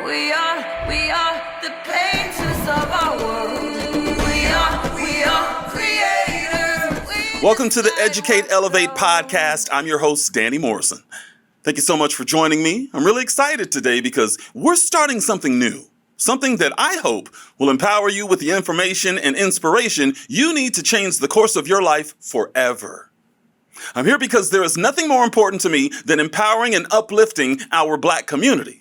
We are the painters of our world. We are creators. Welcome to the Educate Elevate podcast. I'm your host, Danny Morrison. Thank you so much for joining me. I'm really excited today because we're starting something new. Something that I hope will empower you with the information and inspiration you need to change the course of your life forever. I'm here because there is nothing more important to me than empowering and uplifting our Black community.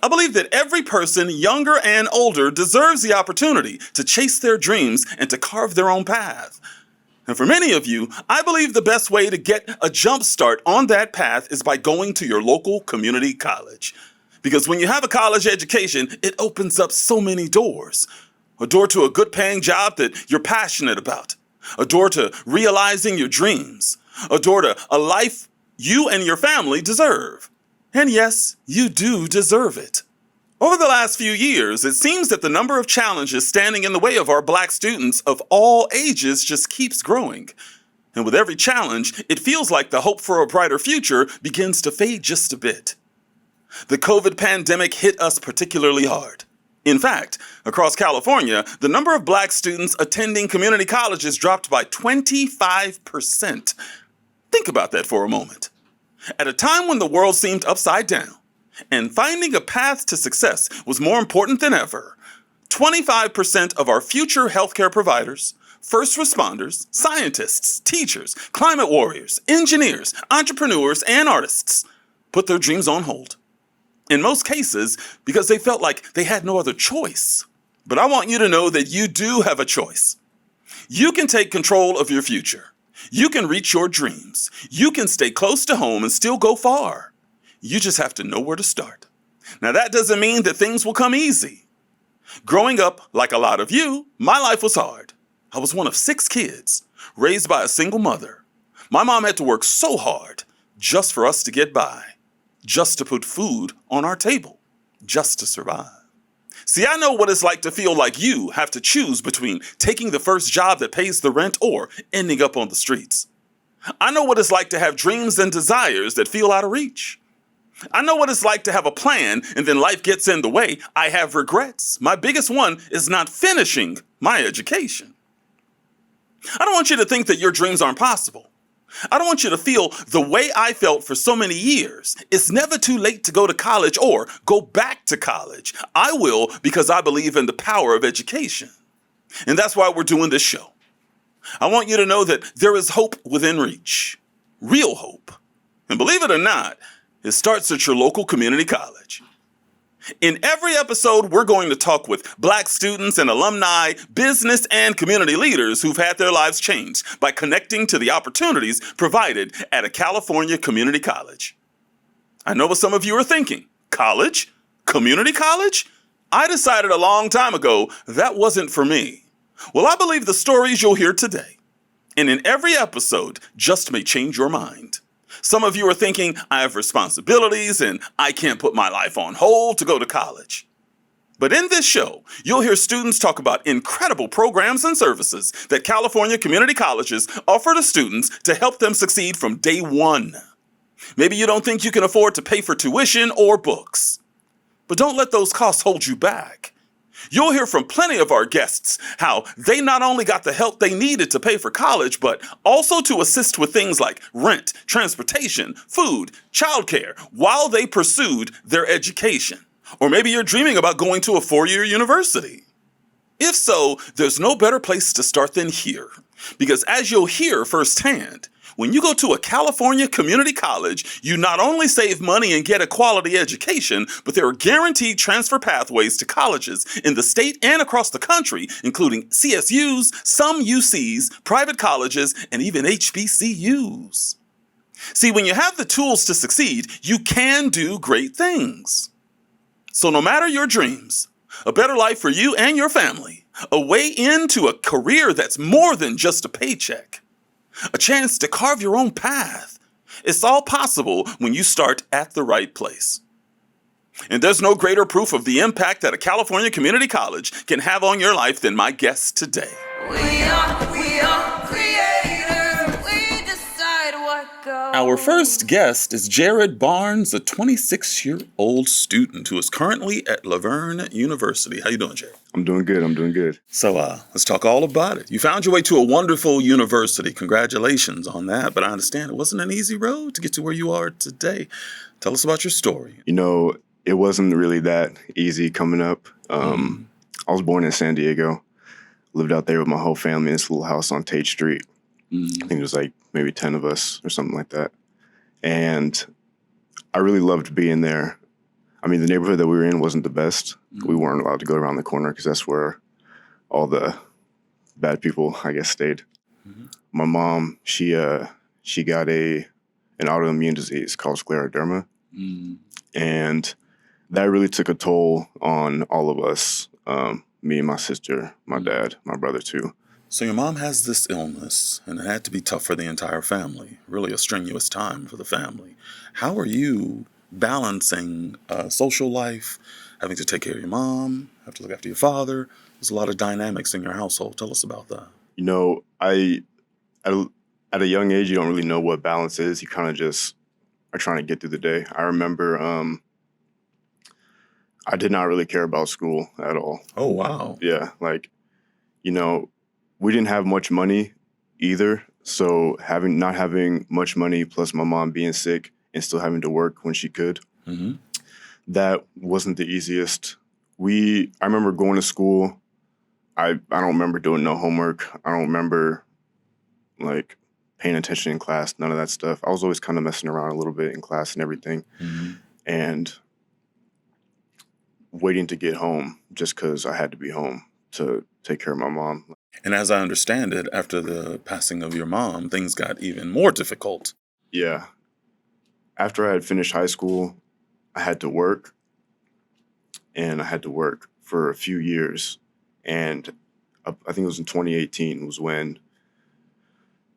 I believe that every person, younger and older, deserves the opportunity to chase their dreams and to carve their own path. And for many of you, I believe the best way to get a jump start on that path is by going to your local community college. Because when you have a college education, it opens up so many doors. A door to a good paying job that you're passionate about. A door to realizing your dreams. A door to a life you and your family deserve. And yes, you do deserve it. Over the last few years, it seems that the number of challenges standing in the way of our Black students of all ages just keeps growing. And with every challenge, it feels like the hope for a brighter future begins to fade just a bit. The COVID pandemic hit us particularly hard. In fact, across California, the number of Black students attending community colleges dropped by 25%. Think about that for a moment. At a time when the world seemed upside down and finding a path to success was more important than ever, 25% of our future healthcare providers, first responders, scientists, teachers, climate warriors, engineers, entrepreneurs, and artists put their dreams on hold. In most cases, because they felt like they had no other choice. But I want you to know that you do have a choice. You can take control of your future. You can reach your dreams. You can stay close to home and still go far. You just have to know where to start. Now, that doesn't mean that things will come easy. Growing up, like a lot of you, my life was hard. I was one of 6 kids, raised by a single mother. My mom had to work so hard just for us to get by, just to put food on our table, just to survive. See, I know what it's like to feel like you have to choose between taking the first job that pays the rent or ending up on the streets. I know what it's like to have dreams and desires that feel out of reach. I know what it's like to have a plan and then life gets in the way. I have regrets. My biggest one is not finishing my education. I don't want you to think that your dreams aren't possible. I don't want you to feel the way I felt for so many years. It's never too late to go to college or go back to college. I will because I believe in the power of education. And that's why we're doing this show. I want you to know that there is hope within reach. Real hope. And believe it or not, it starts at your local community college. In every episode, we're going to talk with Black students and alumni, business and community leaders who've had their lives changed by connecting to the opportunities provided at a California community college. I know what some of you are thinking. College? Community college? I decided a long time ago that wasn't for me. Well, I believe the stories you'll hear today, and in every episode, just may change your mind. Some of you are thinking, I have responsibilities and I can't put my life on hold to go to college. But in this show, you'll hear students talk about incredible programs and services that California community colleges offer to students to help them succeed from day one. Maybe you don't think you can afford to pay for tuition or books. But don't let those costs hold you back. You'll hear from plenty of our guests how they not only got the help they needed to pay for college, but also to assist with things like rent, transportation, food, childcare, while they pursued their education. Or maybe you're dreaming about going to a 4-year university. If so, there's no better place to start than here. Because as you'll hear firsthand, when you go to a California community college, you not only save money and get a quality education, but there are guaranteed transfer pathways to colleges in the state and across the country, including CSUs, some UCs, private colleges, and even HBCUs. See, when you have the tools to succeed, you can do great things. So no matter your dreams, a better life for you and your family, a way into a career that's more than just a paycheck, a chance to carve your own path. It's all possible when you start at the right place. And there's no greater proof of the impact that a California community college can have on your life than my guest today. We are creators. We decide what goes. Our first guest is Jared Barnes, a 26-year-old student who is currently at Laverne University. How you doing, Jared? I'm doing good. So let's talk all about it. You found your way to a wonderful university. Congratulations on that. But I understand it wasn't an easy road to get to where you are today. Tell us about your story. You know, it wasn't really that easy coming up. I was born in San Diego. Lived out there with my whole family in this little house on Tate Street. I think there was like maybe 10 of us or something like that. And I really loved being there. I mean, the neighborhood that we were in wasn't the best. We weren't allowed to go around the corner because that's where all the bad people, I guess, stayed. My mom, she got an autoimmune disease called scleroderma. And that really took a toll on all of us, me and my sister, my dad, my brother too. So your mom has this illness, and it had to be tough for the entire family, really a strenuous time for the family. How are you balancing social life, having to take care of your mom, have to look after your father? There's a lot of dynamics in your household. Tell us about that. You know, at a young age, you don't really know what balance is. You kind of just are trying to get through the day. I remember I did not really care about school at all. Oh, wow. Yeah, like, you know, we didn't have much money either. So not having much money plus my mom being sick and still having to work when she could, that wasn't the easiest. I remember going to school. I don't remember doing no homework. I don't remember like paying attention in class, none of that stuff. I was always kind of messing around a little bit in class and everything. And waiting to get home just because I had to be home to take care of my mom. And as I understand it, after the passing of your mom, things got even more difficult. Yeah. After I had finished high school, I had to work. And I had to work for a few years. And I think it was in 2018 was when,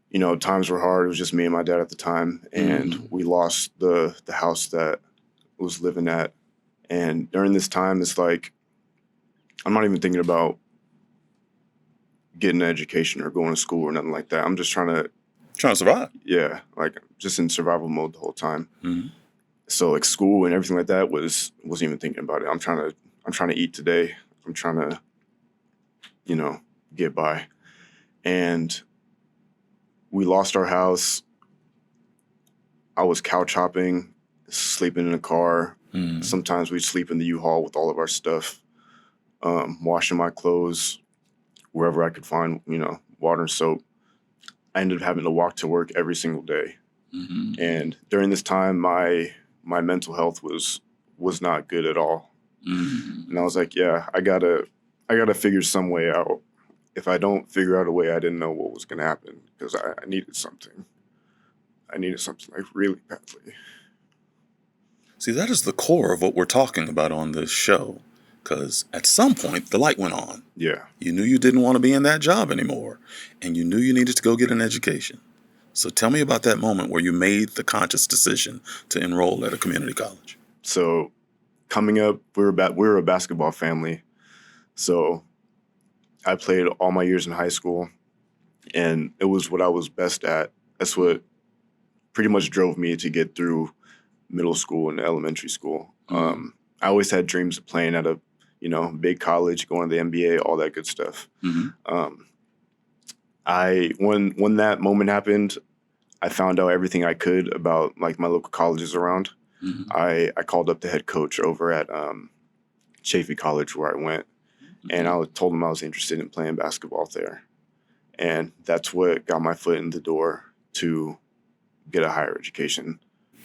you know, times were hard. It was just me and my dad at the time. And we lost the house that I was living at. And during this time, it's like, I'm not even thinking about getting an education or going to school or nothing like that. I'm just trying to survive. Yeah, like just in survival mode the whole time. So like school and everything like that wasn't even thinking about it. I'm trying to eat today. I'm trying to, you know, get by. And we lost our house. I was couch hopping, sleeping in a car. Sometimes we'd sleep in the U-Haul with all of our stuff, washing my clothes wherever I could find, you know, water and soap. I ended up having to walk to work every single day. And during this time, my mental health was not good at all. And I was like, yeah, I gotta figure some way out. If I don't figure out a way, I didn't know what was gonna happen because I needed something. I needed something like really badly. See, that is the core of what we're talking about on this show. Because at some point, the light went on. Yeah. You knew you didn't want to be in that job anymore. And you knew you needed to go get an education. So tell me about that moment where you made the conscious decision to enroll at a community college. So coming up, we were a basketball family. So I played all my years in high school. And it was what I was best at. That's what pretty much drove me to get through middle school and elementary school. I always had dreams of playing at a, you know, big college, going to the NBA, all that good stuff. When that moment happened, I found out everything I could about like my local colleges around. I called up the head coach over at Chaffey College where I went, and I told him I was interested in playing basketball there. And that's what got my foot in the door to get a higher education.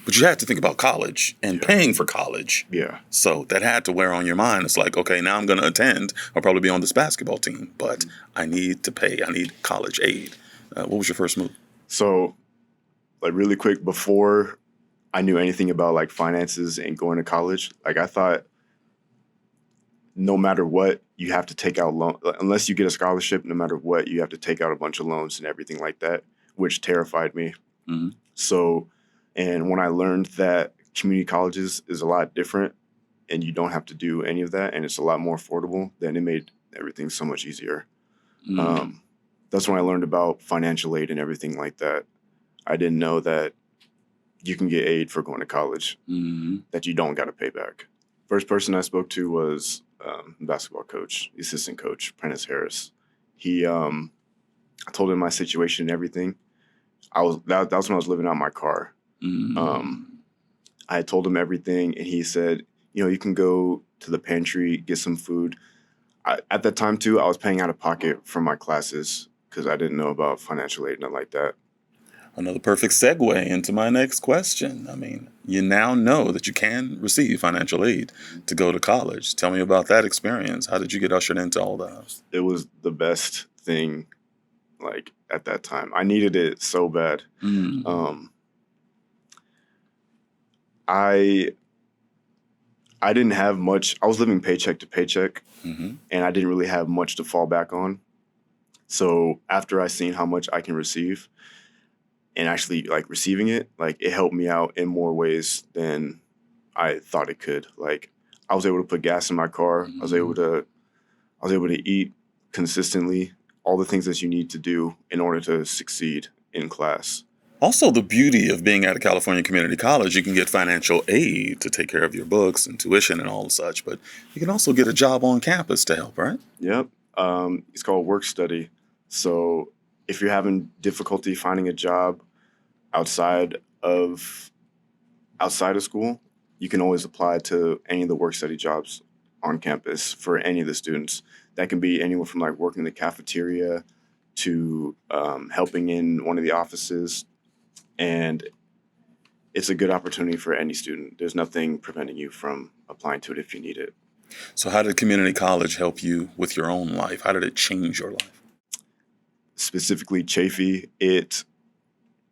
But you had to think about college and paying for college. Yeah. So that had to wear on your mind. It's like, okay, now I'm going to attend. I'll probably be on this basketball team, but I need to pay. I need college aid. What was your first move? So, like really quick, before I knew anything about like finances and going to college, like I thought no matter what, you have to take out loan. Unless you get a scholarship, no matter what, you have to take out a bunch of loans and everything like that, which terrified me. So, and when I learned that community colleges is a lot different and you don't have to do any of that and it's a lot more affordable, then it made everything so much easier. That's when I learned about financial aid and everything like that. I didn't know that you can get aid for going to college that you don't got to pay back. First person I spoke to was basketball coach, the assistant coach, Prentice Harris. I told him my situation and everything. That was when I was living out my car. I had told him everything, and he said, you can go to the pantry, get some food. At that time, too, I was paying out of pocket for my classes because I didn't know about financial aid, nothing like that. Another perfect segue into my next question. I mean, you now know that you can receive financial aid to go to college. Tell me about that experience. How did you get ushered into all that? It was the best thing, at that time. I needed it so bad. I didn't have much. I was living paycheck to paycheck, and I didn't really have much to fall back on. So after I seen how much I can receive and actually receiving it, it helped me out in more ways than I thought it could. I was able to put gas in my car. I was able to eat consistently, all the things that you need to do in order to succeed in class. Also, the beauty of being at a California community college, you can get financial aid to take care of your books and tuition and all such, but you can also get a job on campus to help, right? Yep. It's called work study. So if you're having difficulty finding a job outside of school, you can always apply to any of the work study jobs on campus for any of the students. That can be anywhere from working in the cafeteria to helping in one of the offices. And it's a good opportunity for any student. There's nothing preventing you from applying to it if you need it. So how did community college help you with your own life? How did it change your life? Specifically Chaffey, it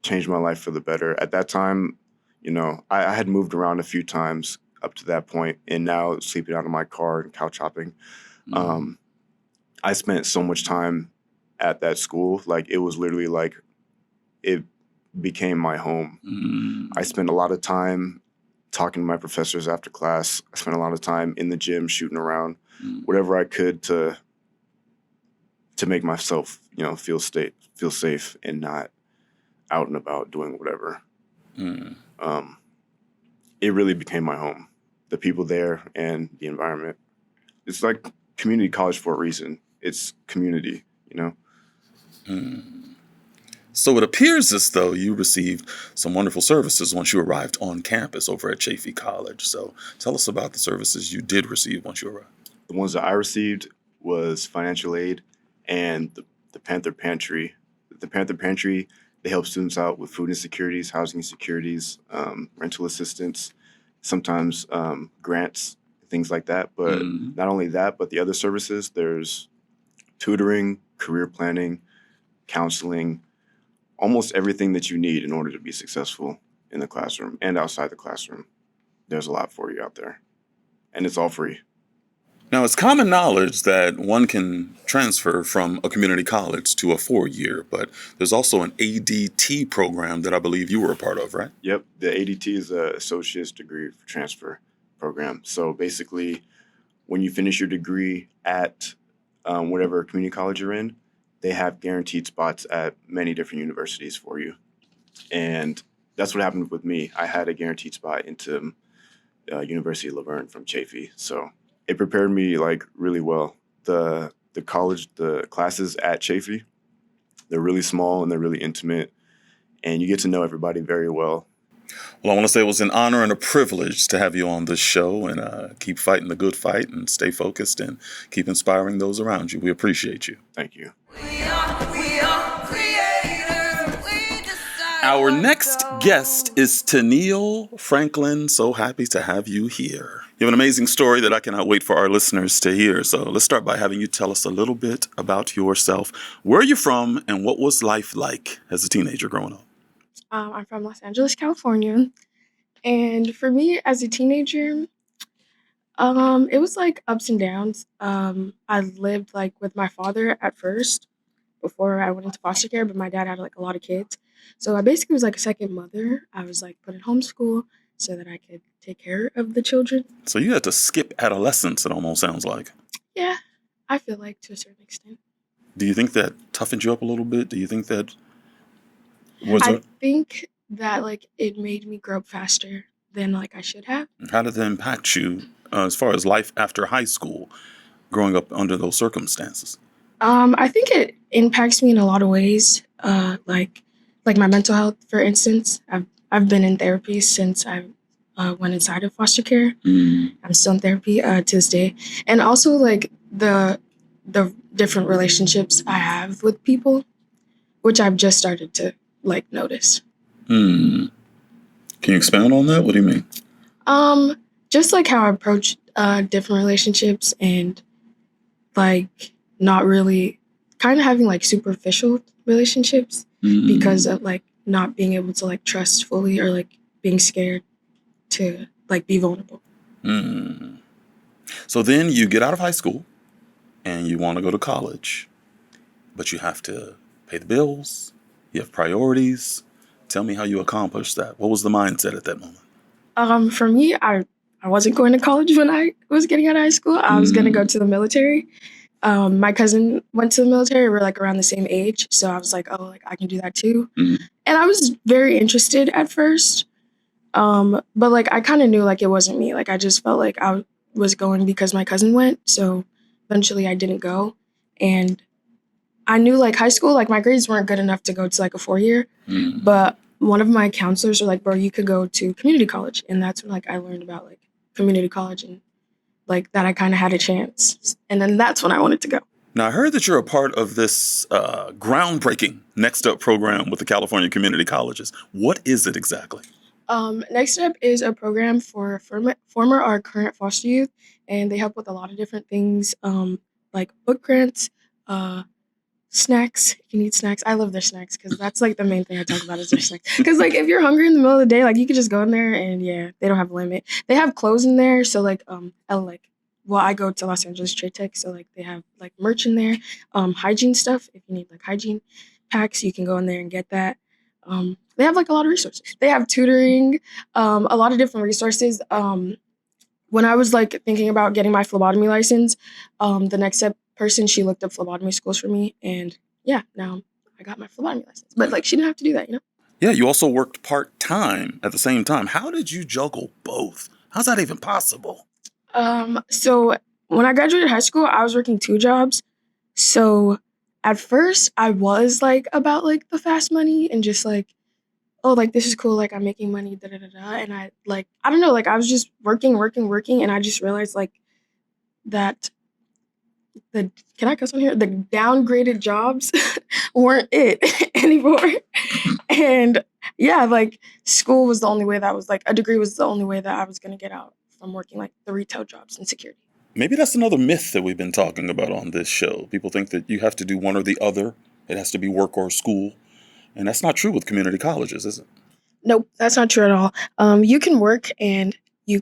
changed my life for the better. At that time, I had moved around a few times up to that point, and now sleeping out of my car and couch hopping. I spent so much time at that school. It was literally it became my home. I spent a lot of time talking to my professors after class. I spent a lot of time in the gym shooting around, whatever I could to make myself, feel safe and not out and about doing whatever. It really became my home. The people there and the environment. It's like community college for a reason. It's community, So it appears as though you received some wonderful services once you arrived on campus over at Chaffey College. So tell us about the services you did receive once you arrived. The ones that I received was financial aid and the Panther Pantry. The Panther Pantry, they help students out with food insecurities, housing insecurities, rental assistance, sometimes grants, things like that. But not only that, but the other services, there's tutoring, career planning, counseling, almost everything that you need in order to be successful in the classroom and outside the classroom. There's a lot for you out there, and it's all free. Now, it's common knowledge that one can transfer from a community college to a 4-year, but there's also an ADT program that I believe you were a part of, right? Yep. The ADT is an associate's degree for transfer program. So basically, when you finish your degree at whatever community college you're in, they have guaranteed spots at many different universities for you. And that's what happened with me. I had a guaranteed spot into University of Laverne from Chaffey. So it prepared me really well. The classes at Chaffey, they're really small and they're really intimate, and you get to know everybody very well. Well, I want to say it was an honor and a privilege to have you on this show, and keep fighting the good fight and stay focused and keep inspiring those around you. We appreciate you. Thank you. We are creators. We decide Our what next goes. guest is Tennille Franklin. So happy to have you here. You have an amazing story that I cannot wait for our listeners to hear. So let's start by having you tell us a little bit about yourself. Where are you from, and what was life like as a teenager growing up? I'm from Los Angeles, California. And for me as a teenager, it was ups and downs. I lived with my father at first before I went into foster care, but my dad had a lot of kids. So I basically was a second mother. I was put in homeschool so that I could take care of the children. So you had to skip adolescence, it almost sounds like. Yeah, I feel to a certain extent. Do you think that toughened you up a little bit? Do you think that was I it? think that like it made me grow up faster than like I should have. How did that impact you as far as life after high school, growing up under those circumstances? I think it impacts me in a lot of ways. Like my mental health, for instance. I've been in therapy since I went inside of foster care. I'm still in therapy to this day, and also like the different relationships I have with people, which I've just started to like notice. Hmm. Can you expand on that? What do you mean? Just like how I approach different relationships and like not really kind of having like superficial relationships because of like not being able to like trust fully or like being scared to like be vulnerable. Hmm. So then you get out of high school and you want to go to college, but you have to pay the bills. You have priorities. Tell me how you accomplished that. What was the mindset at that moment? For me, I wasn't going to college when I was getting out of high school. I was gonna go to the military. My cousin went to the military. We're like around the same age, so I was like, oh, like I can do that too. Mhm. And I was very interested at first, but like I kind of knew like it wasn't me. Like I just felt like I was going because my cousin went. So eventually, I didn't go, and I knew like high school, like my grades weren't good enough to go to like a 4 year, Mhm. but one of my counselors were like, bro, you could go to community college, and that's when like I learned about like community college and like that I kind of had a chance, and then that's when I wanted to go. Now, I heard that you're a part of this groundbreaking Next Up program with the California Community Colleges. What is it exactly? Next Step is a program for former or current foster youth, and they help with a lot of different things, like book grants, uh, snacks. You need snacks. I love their snacks because that's like the main thing I talk about is their snacks. Because like if you're hungry in the middle of the day, like you could just go in there and yeah, they don't have a limit. They have clothes in there, so like well, I go to Los Angeles Trade Tech, so like they have like merch in there, hygiene stuff. If you need like hygiene packs, you can go in there and get that. They have like a lot of resources. They have tutoring, a lot of different resources. When I was like thinking about getting my phlebotomy license, the next step person she looked up phlebotomy schools for me, and yeah, now I got my phlebotomy license. But like she didn't have to do that, you know. Yeah, you also worked part-time at the same time. How did you juggle both? How's that even possible? So when I graduated high school, I was working 2 jobs. So at first, I was like about like the fast money and just like, oh, like this is cool, like I'm making money, da da da da. And I don't know, like I was just working, and I just realized like that the can I cuss on here? The downgraded jobs weren't it anymore. And yeah, like school was the only way that was like a degree was the only way that I was gonna get out from working like the retail jobs in security. Maybe that's another myth that we've been talking about on this show. People think that you have to do one or the other. It has to be work or school. And that's not true with community colleges, is it? Nope, that's not true at all. You can work and you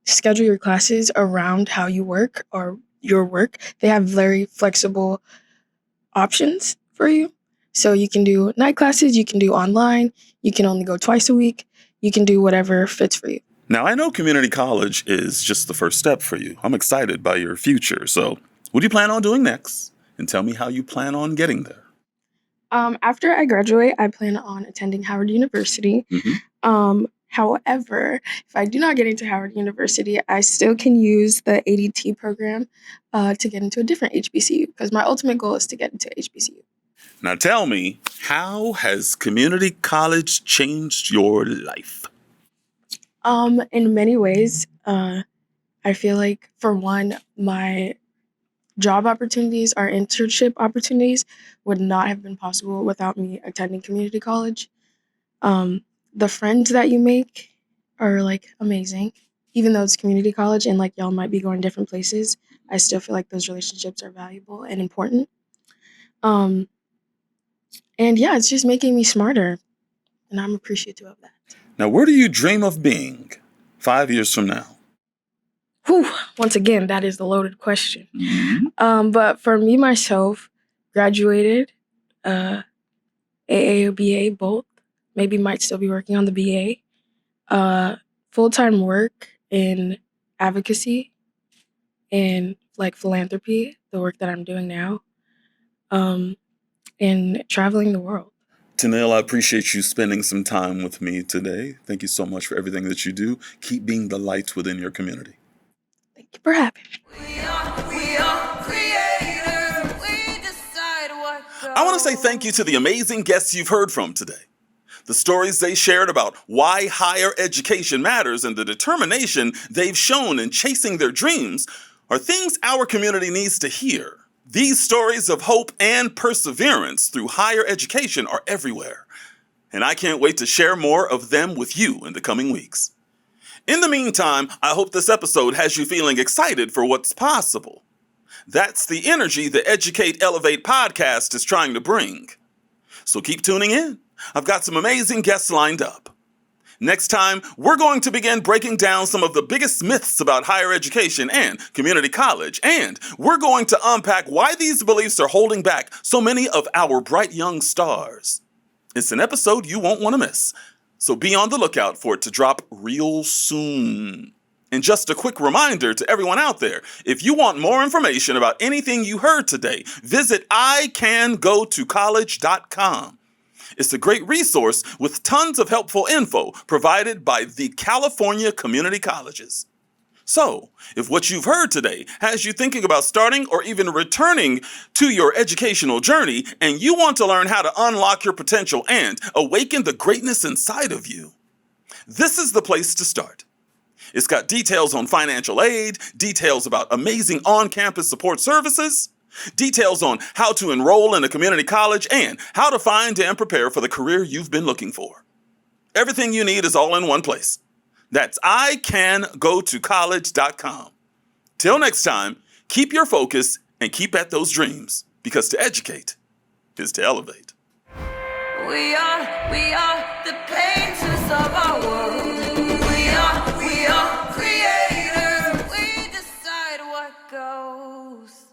schedule your classes around how you work or your work. They have very flexible options for you. So you can do night classes, you can do online, you can only go twice a week, you can do whatever fits for you. Now, I know community college is just the first step for you. I'm excited by your future. So, what do you plan on doing next? And tell me how you plan on getting there. After I graduate, I plan on attending Howard University. However, if I do not get into Howard University, I still can use the ADT program to get into a different HBCU because my ultimate goal is to get into HBCU. Now, tell me, how has community college changed your life? In many ways, I feel like for one, my job opportunities or internship opportunities would not have been possible without me attending community college. The friends that you make are like amazing. Even though it's community college and like y'all might be going different places, I still feel like those relationships are valuable and important. Um, and yeah, it's just making me smarter, and I'm appreciative of that. Now, where do you dream of being 5 years from now? Whew, once again, that is the loaded question. But for me myself, graduated, AA or BA, both. Maybe might still be working on the BA. Full-time work in advocacy and like philanthropy, the work that I'm doing now, and traveling the world. Tanil, I appreciate you spending some time with me today. Thank you so much for everything that you do. Keep being the light within your community. Thank you for having me. We are creators. We decide what goes. I want to say thank you to the amazing guests you've heard from today. The stories they shared about why higher education matters and the determination they've shown in chasing their dreams are things our community needs to hear. These stories of hope and perseverance through higher education are everywhere, and I can't wait to share more of them with you in the coming weeks. In the meantime, I hope this episode has you feeling excited for what's possible. That's the energy the Educate Elevate podcast is trying to bring. So keep tuning in. I've got some amazing guests lined up. Next time, we're going to begin breaking down some of the biggest myths about higher education and community college, and we're going to unpack why these beliefs are holding back so many of our bright young stars. It's an episode you won't want to miss, so be on the lookout for it to drop real soon. And just a quick reminder to everyone out there, if you want more information about anything you heard today, visit icangotocollege.com. It's a great resource with tons of helpful info provided by the California Community Colleges. So, if what you've heard today has you thinking about starting or even returning to your educational journey and you want to learn how to unlock your potential and awaken the greatness inside of you, this is the place to start. It's got details on financial aid, details about amazing on-campus support services, details on how to enroll in a community college, and how to find and prepare for the career you've been looking for. Everything you need is all in one place. That's icangotocollege.com. Till next time, keep your focus and keep at those dreams, because to educate is to elevate. We are the painters of our world. We are creators. We decide what goes.